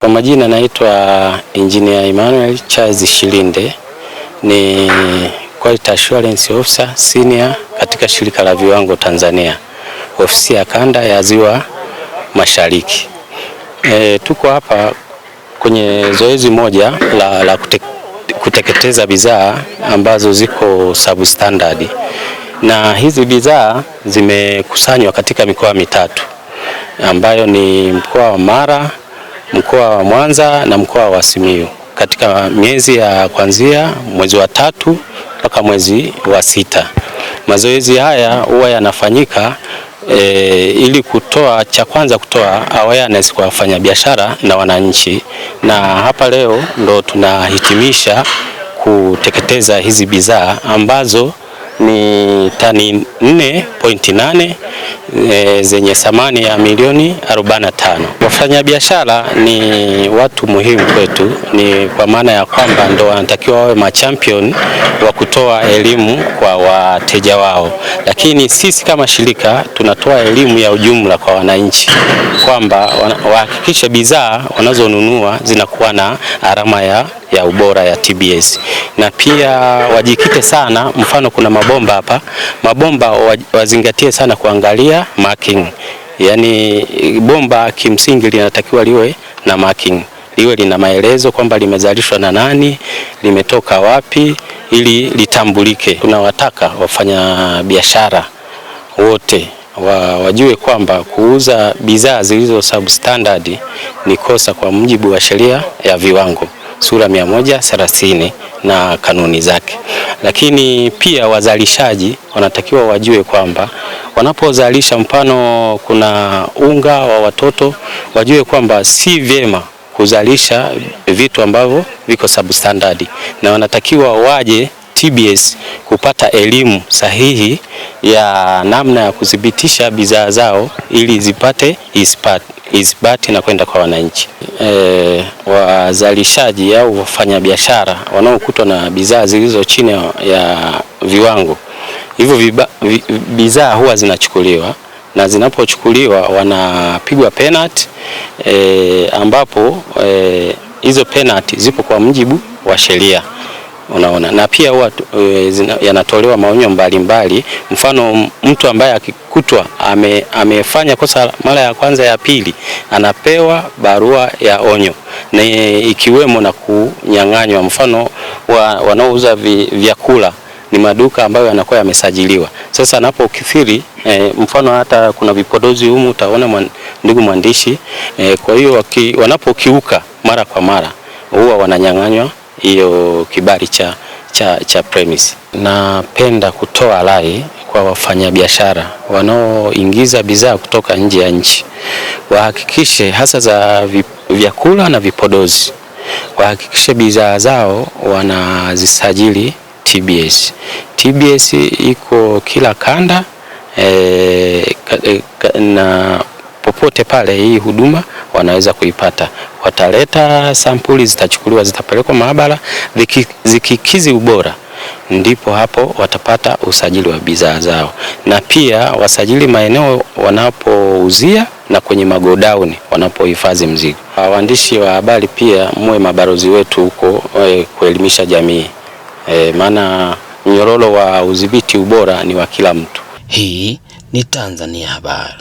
Kwa majina naitwa Engineer Emmanuel Charles Shilinde, ni Quality Assurance Officer Senior katika shirika la viwango Tanzania, ofisi ya kanda ya Ziwa Mashariki. Tuko hapa kwenye zoezi moja la kuteketeza bidhaa ambazo ziko substandard, na hizi bidhaa zimekusanywa katika mikoa mitatu ambayo ni mkoa wa Mara, mkoa wa Mwanza na mkoa wa Simiyu, katika miezi ya kuanzia mwezi wa 3 mpaka mwezi wa 6. Mazoezi haya huwa yanafanyika ili kutoa awareness kwa wafanyabiashara na wananchi, na hapa leo ndo tunahitimisha kuteketeza hizi bidhaa ambazo ni tani 4.8 zenye thamani ya milioni 45. Wafanyabiashara ni watu muhimu kwetu, ni kwa maana ya kwamba ndo wanatakiwa wawe machampion wa kutoa elimu kwa wateja wao, lakini sisi kama shirika tunatoa elimu ya ujumla kwa wananchi kwamba wahakikishe bidhaa wanazonunua zinakuwa na alama ya ubora ya TBS, na pia wajikite sana. Mfano, kuna mabomba hapa, mabomba wazingatie sana kuangalia marking, yani bomba kimsingi linatakiwa liwe na marking, liwe lina maelezo kwamba limezalishwa na nani, limetoka wapi, ili litambulike. Tunawataka wafanya biashara wote wajue kwamba kuuza bidhaa zilizo substandard ni kosa kwa mujibu wa sheria ya viwango sura 130 na kanuni zake. Lakini pia wazalishaji wanatakiwa wajue kwamba wanapozalisha, mfano kuna unga wa watoto, wajue kwamba si vyema kuzalisha vitu ambavyo viko substandard, na wanatakiwa waje TBS kupata elimu sahihi ya namna ya kudhibitisha bidhaa zao ili zipate isibati na kwenda kwa wananchi. Wazalishaji au wafanyabiashara wanaokutwa na bidhaa zilizo chini ya viwango hivyo, bidhaa huwa zinachukuliwa, na zinapochukuliwa wanapigwa penalty, ambapo hizo penalty zipo kwa mujibu wa sheria. Unaona, na pia huwa yanatolewa maonyo mbalimbali. Mfano, mtu ambaye akikutwa amefanya kosa mara ya kwanza, ya pili, anapewa barua ya onyo, na ikiwemo na kunyang'anywa. Mfano, wanaouza vyakula ni maduka ambayo yanakuwa yamesajiliwa. Sasa anapokithiri, mfano hata kuna vipodozi humu, utaona ndugu mwandishi. Kwa hiyo wanapokiuka mara kwa mara, huwa wananyang'anywa hiyo kibali cha premise. Napenda kutoa rai kwa wafanyabiashara wanaoingiza bidhaa kutoka nje ya nchi, wahakikishe hasa za vyakula na vipodozi, wahakikishe bidhaa zao wanazisajili TBS. TBS iko kila kanda, na popote pale hii huduma wanaweza kuipata. Wataleta sampuli, zitachukuliwa, zitapelekwa maabara, zikikizi ubora, ndipo hapo watapata usajili wa bidhaa zao. Na pia wasajili maeneo wanapouzia na kwenye magodauni wanapohifadhi mzigo. Waandishi wa habari pia muwe mabalozi wetu huko kuelimisha jamii, maana mnyororo wa udhibiti ubora ni wa kila mtu. Hii ni Tanzania Habari.